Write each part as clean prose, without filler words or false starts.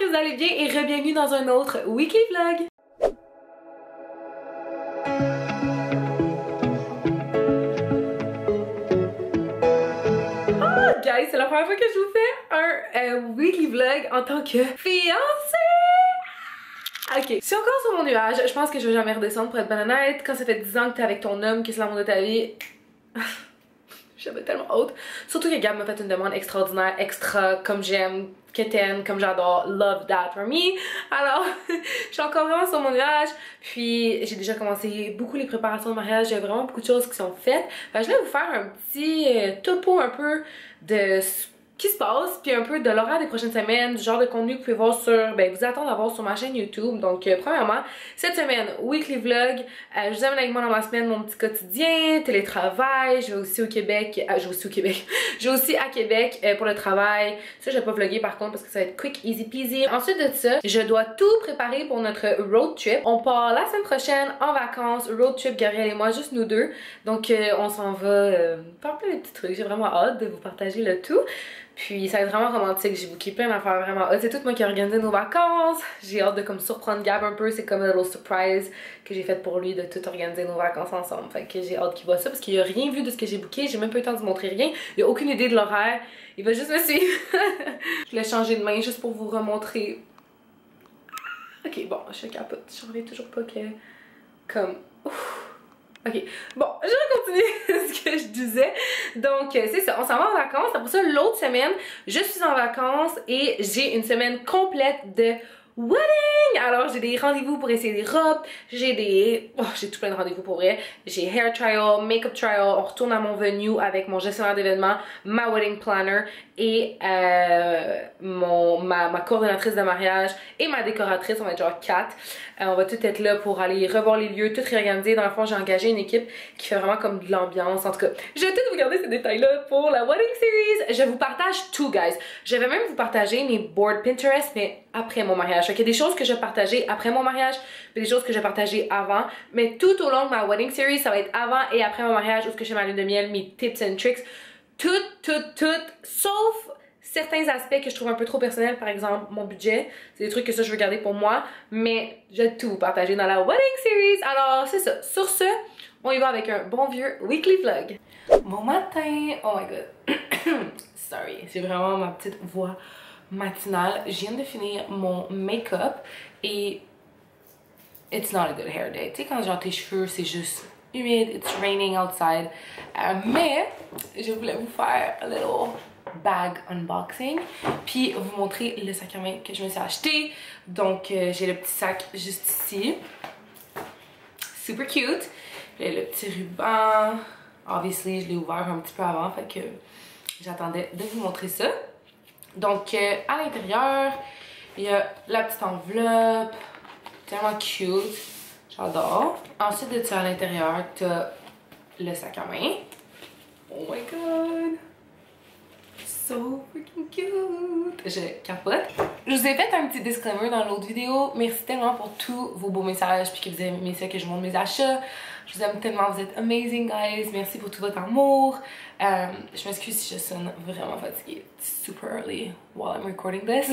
que vous allez bien et re-bienvenue dans un autre weekly vlog. Oh guys, c'est la première fois que je vous fais un weekly vlog en tant que fiancée. Ok, si on commence sur mon nuage, je pense que je vais jamais redescendre pour être bonne honnête. Quand ça fait 10 ans que t'es avec ton homme, que c'est l'amour de ta vie, j'avais tellement hâte. Surtout que Gab m'a fait une demande extraordinaire, extra, comme j'aime, quétaine, comme j'adore, love that for me. Alors, je suis encore vraiment sur mon nuage. Puis, j'ai déjà commencé beaucoup les préparations de mariage. Il y a vraiment beaucoup de choses qui sont faites. Fait que je vais vous faire un petit topo un peu de ce qui se passe, puis un peu de l'horaire des prochaines semaines, du genre de contenu que vous pouvez voir sur, vous attendre à voir sur ma chaîne YouTube. Donc, premièrement, cette semaine, weekly vlog, je vous amène avec moi dans ma semaine mon petit quotidien, télétravail, je vais aussi au Québec, je vais aussi à Québec pour le travail. Ça, je vais pas vlogger par contre parce que ça va être quick, easy peasy. Ensuite de ça, je dois tout préparer pour notre road trip. On part la semaine prochaine en vacances, road trip, Gabriel et moi, juste nous deux. Donc, on s'en va faire plein de petits trucs. J'ai vraiment hâte de vous partager le tout. Puis ça va être vraiment romantique, j'ai booké plein d'affaires vraiment hot. C'est tout moi qui ai organisé nos vacances. J'ai hâte de comme surprendre Gab un peu, c'est comme un little surprise que j'ai fait pour lui de tout organiser nos vacances ensemble. Fait que j'ai hâte qu'il voit ça parce qu'il a rien vu de ce que j'ai booké, j'ai même pas eu le temps de vous montrer rien. Il a aucune idée de l'horaire, il va juste me suivre. Je voulais changer de main juste pour vous remontrer. Ok, bon, je capote, je reviens toujours pas que... comme... Ouf. Ok, bon, je vais continuer ce que je disais. Donc, c'est ça, on s'en va en vacances. Après ça, l'autre semaine, je suis en vacances et j'ai une semaine complète de wedding! Alors, j'ai des rendez-vous pour essayer des robes, j'ai tout plein de rendez-vous pour vrai. J'ai hair trial, make-up trial, on retourne à mon venue avec mon gestionnaire d'événements, ma wedding planner et ma coordonnatrice de mariage et ma décoratrice, on va être genre 4. On va tout être là pour aller revoir les lieux, tout réorganiser. Dans le fond, j'ai engagé une équipe qui fait vraiment comme de l'ambiance. En tout cas, je vais tout vous garder ces détails-là pour la wedding series. Je vous partage tout, guys. Je vais même vous partager mes boards Pinterest, mais après mon mariage. Fait qu'il y a des choses que je vais partager après mon mariage, puis des choses que je vais partager avant. Mais tout au long de ma wedding series, ça va être avant et après mon mariage, où ce que je fais ma lune de miel, mes tips and tricks. Tout, sauf certains aspects que je trouve un peu trop personnels, par exemple mon budget, c'est des trucs que ça je veux garder pour moi, mais je vais tout vous partager dans la wedding series. Alors c'est ça, sur ce, on y va avec un bon vieux weekly vlog. Bon matin, oh my god, sorry, c'est vraiment ma petite voix matinale. Je viens de finir mon make-up et it's not a good hair day. Tu sais quand genre tes cheveux c'est juste humide, it's raining outside, mais je voulais vous faire a little bag unboxing puis vous montrer le sac à main que je me suis acheté. Donc j'ai le petit sac juste ici, super cute. J'ai le petit ruban, obviously je l'ai ouvert un petit peu avant, fait que j'attendais de vous montrer ça. Donc à l'intérieur il y a la petite enveloppe, tellement cute, j'adore. Ensuite de ça à l'intérieur t'as le sac à main. Oh my god, so freaking cute! Je capote. Je vous ai fait un petit disclaimer dans l'autre vidéo. Merci tellement pour tous vos beaux messages puis que vous aimez ça que je montre mes achats. Je vous aime tellement, vous êtes amazing guys. Merci pour tout votre amour. Je m'excuse si je sonne vraiment fatiguée. It's super early while I'm recording this.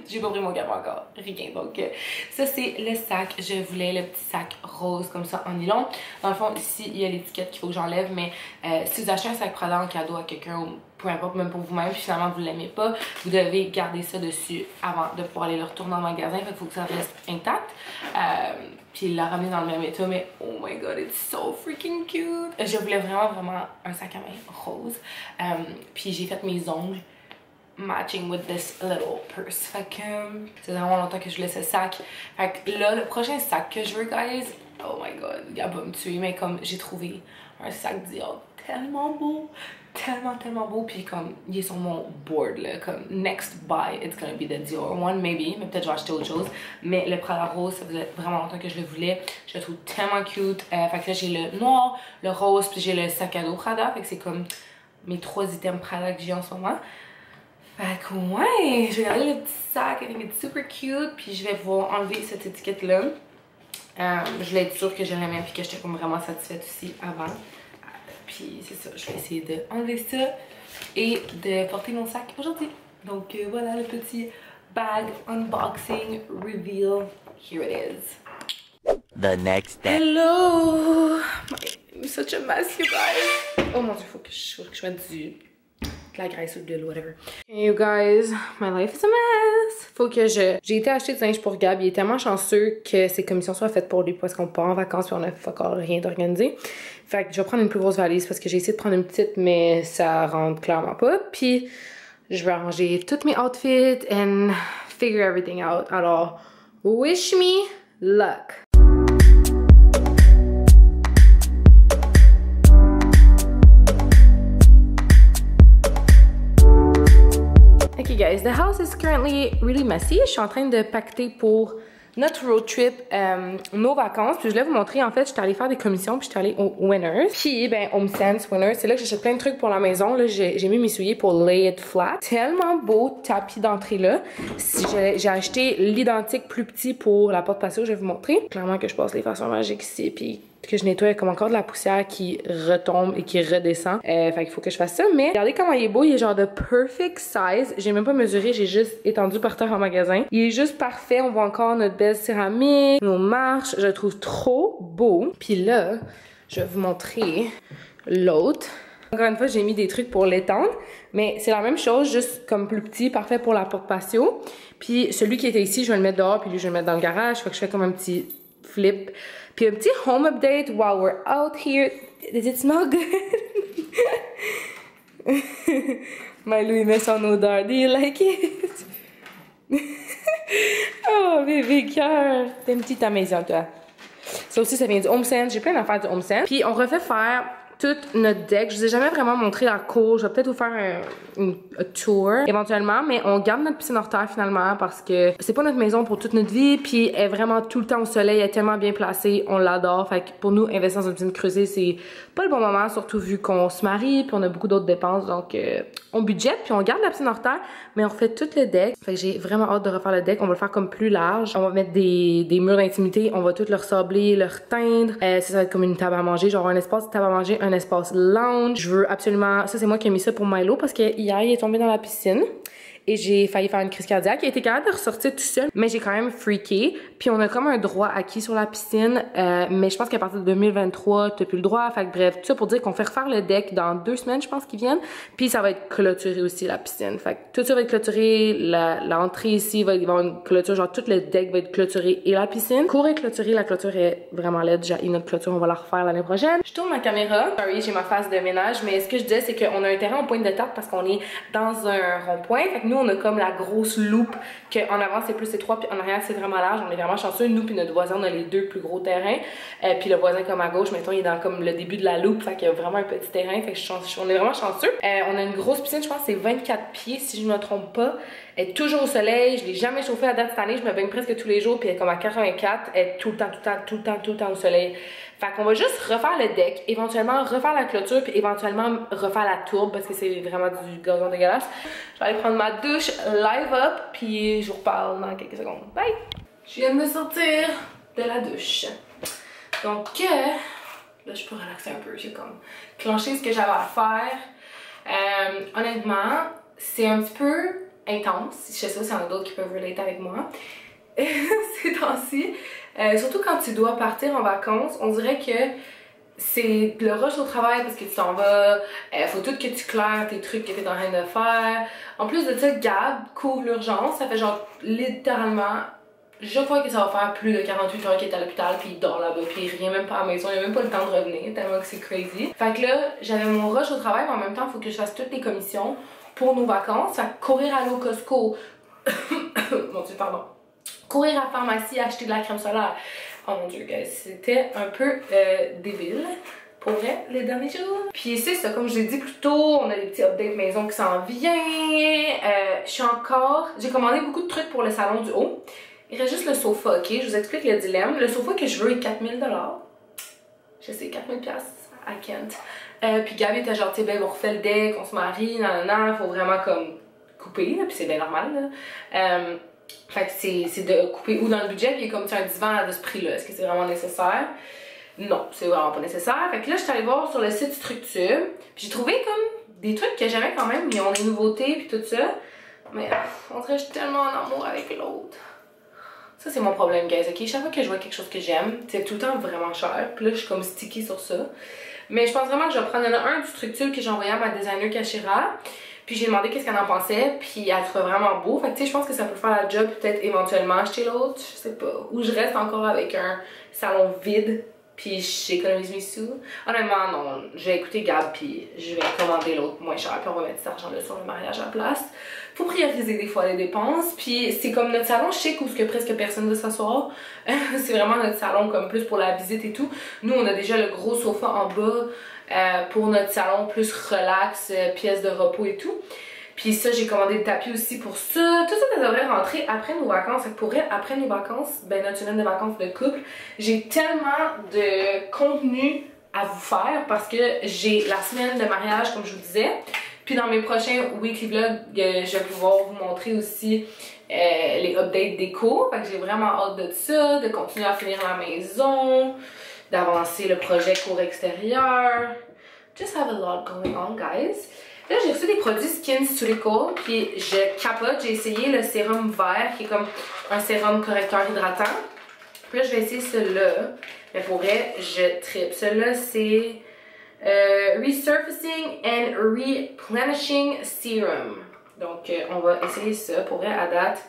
J'ai pas pris mon gamin encore, rien. Donc ça c'est le sac. Je voulais le petit sac rose comme ça en nylon. Dans le fond ici il y a l'étiquette qu'il faut que j'enlève, mais si vous achetez un sac Prada en cadeau à quelqu'un ou peu importe, même pour vous-même, puis finalement vous l'aimez pas, vous devez garder ça dessus avant de pouvoir aller le retourner en magasin. Fait qu'il faut que ça reste intact. Puis il l'a ramené dans le même état, mais oh my god, it's so freaking cute! Je voulais vraiment un sac à main rose. Puis j'ai fait mes ongles matching with this little purse. Fait que c'est vraiment longtemps que je voulais ce sac. Fait que là, le prochain sac que je veux, guys, oh my god, il va me tuer, mais comme j'ai trouvé un sac Dior tellement beau, tellement beau, puis comme il est sur mon board là, comme next buy it's gonna be the Dior one maybe, mais peut-être je vais acheter autre chose, mais le Prada rose ça faisait vraiment longtemps que je le voulais, je le trouve tellement cute. Fait que là j'ai le noir, le rose, puis j'ai le sac à dos Prada, fait que c'est comme mes 3 items Prada que j'ai en ce moment. Fait que ouais, je vais garder le petit sac, I think it's super cute, puis je vais pouvoir enlever cette étiquette là. Je voulais être sûre que je l'aimais puis que j'étais comme vraiment satisfaite aussi avant. Puis c'est ça, je vais essayer d'enlever ça et de porter mon sac aujourd'hui. Donc voilà le petit bag unboxing reveal. Here it is. The next day. Hello! I'm such a mess, you guys. Oh mon dieu, faut que je mette de la graisse ou de l'eau, whatever. Hey you guys, my life is a mess. Faut que j'ai été acheter du linge pour Gab. Il est tellement chanceux que ses commissions soient faites pour lui parce qu'on part en vacances puis on a encore rien d'organisé. Fait que je vais prendre une plus grosse valise parce que j'ai essayé de prendre une petite mais ça rentre clairement pas. Puis je vais arranger tous mes outfits and figure everything out. Alors, wish me luck. Okay guys, the house is currently really messy. Je suis en train de pacter pour notre road trip, nos vacances. Puis je voulais vous montrer, en fait, j'étais allée faire des commissions, puis j'étais allée au Winners. Puis, ben, HomeSense Winners, c'est là que j'achète plein de trucs pour la maison. Là, j'ai mis mes souliers pour lay it flat. Tellement beau tapis d'entrée là. J'ai acheté l'identique plus petit pour la porte patio, je vais vous montrer. Clairement que je passe les façons magiques ici, puis que je nettoie comme encore de la poussière qui retombe et qui redescend. Fait qu'il faut que je fasse ça. Mais regardez comment il est beau. Il est genre de perfect size. J'ai même pas mesuré. J'ai juste étendu par terre en magasin. Il est juste parfait. On voit encore notre belle céramique, nos marches. Je le trouve trop beau. Puis là, je vais vous montrer l'autre. Encore une fois, j'ai mis des trucs pour l'étendre. Mais c'est la même chose, juste comme plus petit, parfait pour la porte patio. Puis celui qui était ici, je vais le mettre dehors. Puis lui, je vais le mettre dans le garage. Fait que je fais comme un petit flip. Puis un petit home update while we're out here. Does it smell good? Milo, il met son odeur. Do you like it? Oh, bébé cœur. T'es une petite maison, toi. Ça aussi, ça vient du HomeSense. J'ai plein d'affaires du HomeSense. Puis on refait faire toute notre deck. Je vous ai jamais vraiment montré la cour. Je vais peut-être vous faire un tour éventuellement, mais on garde notre piscine hors terre finalement parce que c'est pas notre maison pour toute notre vie, puis elle est vraiment tout le temps au soleil, elle est tellement bien placée, on l'adore. Fait que pour nous, investir dans une piscine creusée, c'est pas le bon moment, surtout vu qu'on se marie, puis on a beaucoup d'autres dépenses, donc on budgète, puis on garde la piscine hors terre, mais on refait tout le deck. Fait que j'ai vraiment hâte de refaire le deck. On va le faire comme plus large. On va mettre des murs d'intimité, on va tout le ressabler, le reteindre. Ça va être comme une table à manger, genre un espace de table à manger, un espace lounge. Je veux absolument... Ça, c'est moi qui ai mis ça pour Milo parce que hier, il est tombé dans la piscine. Et j'ai failli faire une crise cardiaque. Il a été capable de ressortir tout seul, mais j'ai quand même freaké. Puis on a comme un droit acquis sur la piscine, mais je pense qu'à partir de 2023, t'as plus le droit. Fait que bref, tout ça pour dire qu'on fait refaire le deck dans 2 semaines, je pense qu'ils viennent. Puis ça va être clôturé aussi, la piscine. Fait que tout ça va être clôturé. L'entrée ici va y avoir une clôture, genre tout le deck va être clôturé et la piscine. Cour est clôturée, la clôture est vraiment laide. J'ai notre clôture, on va la refaire l'année prochaine. Je tourne ma caméra. Sorry, j'ai ma phase de ménage, mais ce que je disais, c'est qu'on a un terrain en pointe de tarte parce qu'on est dans un rond-point. Fait que nous, on a comme la grosse loupe qu'en avant c'est plus étroit puis en arrière c'est vraiment large. On est vraiment chanceux. Nous puis notre voisin, on a les 2 plus gros terrains. Puis le voisin comme à gauche, mettons, il est dans comme le début de la loupe. Fait qu'il y a vraiment un petit terrain. Fait que on est vraiment chanceux. On a une grosse piscine, je pense que c'est 24 pieds si je ne me trompe pas. Elle est toujours au soleil. Je l'ai jamais chauffée à date cette année. Je me baigne presque tous les jours. Puis elle est comme à 84. Elle est tout le temps au soleil. Fait qu'on va juste refaire le deck, éventuellement refaire la clôture, puis éventuellement refaire la tourbe parce que c'est vraiment du gazon dégueulasse. Je vais aller prendre ma douche live up, puis je vous reparle dans quelques secondes. Bye! Je viens de sortir de la douche. Donc, là, je peux relaxer un peu. J'ai comme clenché ce que j'avais à faire. Honnêtement, c'est un petit peu intense. Je sais pas s'il y en a d'autres qui peuvent relate avec moi. Ces temps-ci. Surtout quand tu dois partir en vacances, on dirait que c'est le rush au travail parce que tu t'en vas, faut tout que tu claires tes trucs que tu es en train de faire. En plus de ça, Gab couvre l'urgence, ça fait genre littéralement, je crois que ça va faire plus de 48 heures qu'il est à l'hôpital puis il dort là-bas puis il revient même pas à la maison, il a même pas le temps de revenir tellement que c'est crazy. Fait que là, j'avais mon rush au travail mais en même temps, il faut que je fasse toutes les commissions pour nos vacances, fait que courir à l'eau Costco, mon dieu, pardon. Courir à la pharmacie, acheter de la crème solaire. Oh mon dieu, guys, c'était un peu débile pour vrai les derniers jours. Puis c'est ça, comme je l'ai dit plus tôt, on a des petits updates maison qui s'en viennent. J'ai commandé beaucoup de trucs pour le salon du haut. Il reste juste le sofa, ok? Je vous explique le dilemme. Le sofa que je veux est 4000 $. Je sais, 4000 $, I can't. Puis Gabi était genre, tu sais, ben on refait le deck, on se marie, nanana, faut vraiment comme couper, là, puis c'est bien normal, là. Fait que c'est de couper ou dans le budget, puis il y a comme un divan de ce prix-là. Est-ce que c'est vraiment nécessaire? Non, c'est vraiment pas nécessaire. Fait que là, je suis allée voir sur le site Structure, puis j'ai trouvé comme des trucs que j'aimais quand même. Ils ont des nouveautés, puis tout ça. Mais on dirait que je suis tellement en amour avec l'autre. Ça, c'est mon problème, guys, ok? Chaque fois que je vois quelque chose que j'aime, c'est tout le temps vraiment cher. Puis là, je suis comme sticky sur ça. Mais je pense vraiment que je vais prendre un du Structure que j'ai envoyé à ma designer Kashira. Puis j'ai demandé qu'est-ce qu'elle en pensait. Puis elle trouvait vraiment beau. Fait que tu sais, je pense que ça peut faire la job peut-être éventuellement acheter l'autre. Je sais pas. Ou je reste encore avec un salon vide. Puis j'économise mes sous. Honnêtement, non. Je vais écouter Gab. Puis je vais commander l'autre moins cher. Puis on va mettre cet argent-là sur le mariage à la place. Faut prioriser des fois les dépenses. Puis c'est comme notre salon chic où ce que presque personne veut s'asseoir. C'est vraiment notre salon comme plus pour la visite et tout. Nous, on a déjà le gros sofa en bas pour notre salon plus relax, pièce de repos et tout. Puis ça, j'ai commandé le tapis aussi pour ça. Tout ça, ça devrait rentrer après nos vacances. Fait que pour elle, après nos vacances, ben notre semaine de vacances de couple, j'ai tellement de contenu à vous faire parce que j'ai la semaine de mariage, comme je vous disais. Puis dans mes prochains weekly vlogs, je vais pouvoir vous montrer aussi les updates déco. Fait que j'ai vraiment hâte de ça, de continuer à finir la maison, d'avancer le projet cours extérieur. Just have a lot going on, guys. Là, j'ai reçu des produits SkinCeuticals, puis je capote. J'ai essayé le sérum vert, qui est comme un sérum correcteur hydratant. Puis là, je vais essayer celui-là. Mais pour vrai, je tripe. Celui-là, c'est Resurfacing and Replenishing Serum. Donc, on va essayer ça. Pour vrai, à date,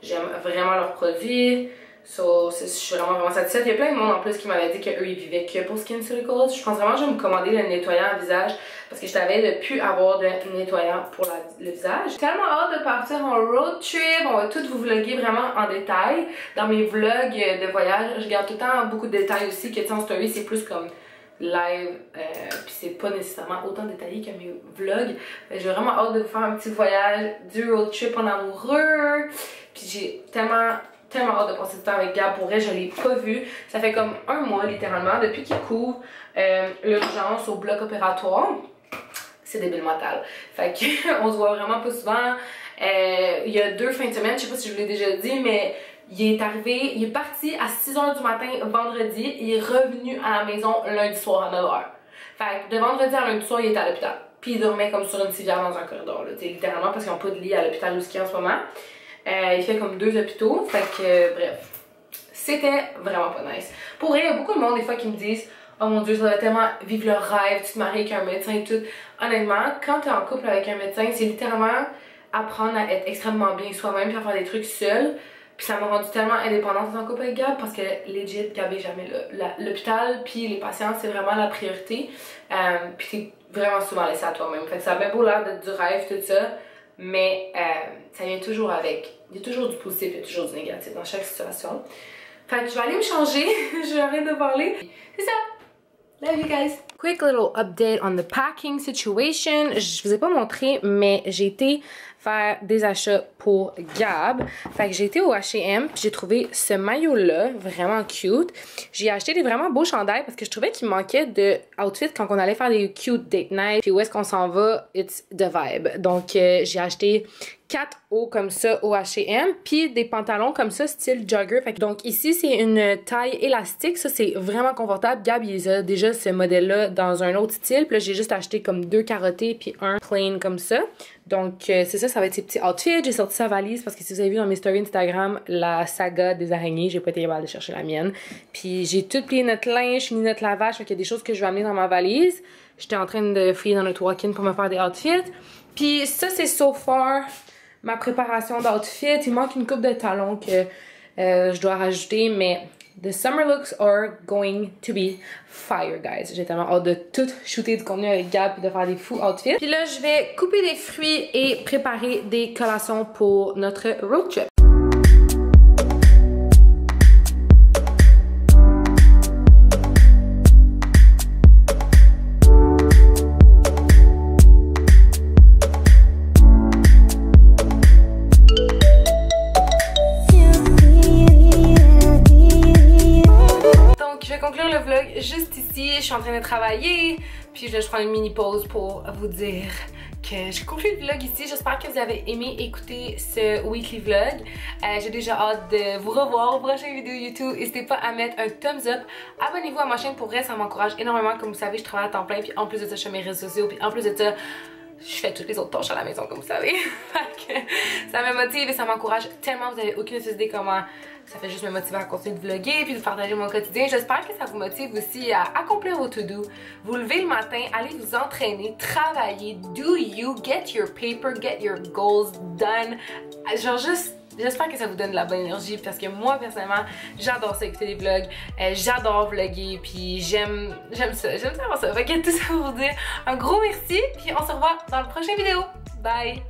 j'aime vraiment leurs produits. So, je suis vraiment satisfaite. Il y a plein de monde en plus qui m'avait dit qu'eux ils vivaient que pour SkinCeuticals. Je pense vraiment que je vais me commander le nettoyant à visage parce que je t'avais de plus avoir de nettoyant pour le visage. J'ai tellement hâte de partir en road trip. On va tout vous vlogger vraiment en détail. Dans mes vlogs de voyage, je garde tout le temps beaucoup de détails aussi. Que en story, c'est plus comme live. Puis c'est pas nécessairement autant détaillé que mes vlogs. J'ai vraiment hâte de vous faire un petit voyage du road trip en amoureux. Puis j'ai tellement hâte de passer du temps avec Gab. Pour vrai, je l'ai pas vu. Ça fait comme un mois littéralement depuis qu'il couvre l'urgence au bloc opératoire. C'est débile mental. Fait que on se voit vraiment pas souvent. Il y a 2 fins de semaine, je sais pas si je vous l'ai déjà dit, mais il est parti à 6h du matin vendredi. Il est revenu à la maison lundi soir à 9h. Fait que de vendredi à lundi soir, il était à l'hôpital. Puis il dormait comme sur une civière dans un corridor, là, littéralement, parce qu'ils n'ont pas de lit à l'hôpital où il est en ce moment. Il fait comme 2 hôpitaux, fait que bref, c'était vraiment pas nice. Pour vrai, il y a beaucoup de monde des fois qui me disent « Oh mon dieu, ça va tellement vivre le rêve, tu te maries avec un médecin et tout. » Honnêtement, quand tu es en couple avec un médecin, c'est littéralement apprendre à être extrêmement bien soi-même et à faire des trucs seul. Puis ça m'a rendu tellement indépendante en couple avec Gab parce que legit, Gab est jamais là. L'hôpital puis les patients, c'est vraiment la priorité. Puis t'es vraiment souvent laissé à toi-même. Fait que ça a bien beau l'air d'être du rêve, tout ça. Mais ça vient toujours avec. Il y a toujours du positif, il y a toujours du négatif dans chaque situation. Fait que je vais aller me changer. Je vais arrêter de parler. C'est ça. Love you guys. Quick little update on the packing situation. Je vous ai pas montré, mais j'ai été faire des achats pour Gab. Fait que j'ai été au H&M puis j'ai trouvé ce maillot-là, vraiment cute. J'ai acheté des vraiment beaux chandails parce que je trouvais qu'il manquait de outfit quand on allait faire des cute date night. Puis où est-ce qu'on s'en va, it's the vibe. Donc j'ai acheté 4 hauts comme ça au H&M puis des pantalons comme ça style jogger. Fait que, donc ici c'est une taille élastique, ça c'est vraiment confortable. Gab il a déjà ce modèle-là dans un autre style. Puis là j'ai juste acheté comme 2 carottés puis un plain comme ça. Donc c'est ça va être ces petits outfits. J'ai sorti sa valise parce que si vous avez vu dans mes stories Instagram la saga des araignées, j'ai pas été capable de chercher la mienne. Puis j'ai tout plié notre linge, fini notre lavage, fait qu'il y a des choses que je vais amener dans ma valise. J'étais en train de fouiller dans notre walk-in pour me faire des outfits. Puis ça c'est so far ma préparation d'outfit. Il manque une coupe de talons que je dois rajouter, mais the summer looks are going to be fire, guys. J'ai tellement hâte de tout shooter du contenu avec Gab et de faire des fous outfits. Puis là, je vais couper des fruits et préparer des collations pour notre road trip. Juste ici, je suis en train de travailler, puis là je prends une mini pause pour vous dire que j'ai conclu le vlog ici. J'espère que vous avez aimé écouter ce weekly vlog. J'ai déjà hâte de vous revoir aux prochaines vidéos YouTube. N'hésitez pas à mettre un thumbs up. Abonnez-vous à ma chaîne, pour vrai ça m'encourage énormément. Comme vous savez, je travaille à temps plein, puis en plus de ça je fais mes réseaux sociaux, puis en plus de ça je fais toutes les autres tâches à la maison, comme vous savez. Ça me motive et ça m'encourage tellement. Vous avez aucune idée comment ça fait juste me motiver à continuer de vlogger puis de partager mon quotidien. J'espère que ça vous motive aussi à accomplir vos to-do. Vous levez le matin, allez vous entraîner, travailler, do you, get your paper, get your goals done. Genre juste... J'espère que ça vous donne de la bonne énergie parce que moi personnellement j'adore ça, écouter des vlogs, j'adore vlogger puis j'aime ça, j'aime savoir ça. Fait que tout ça pour vous dire un gros merci puis on se revoit dans la prochaine vidéo. Bye!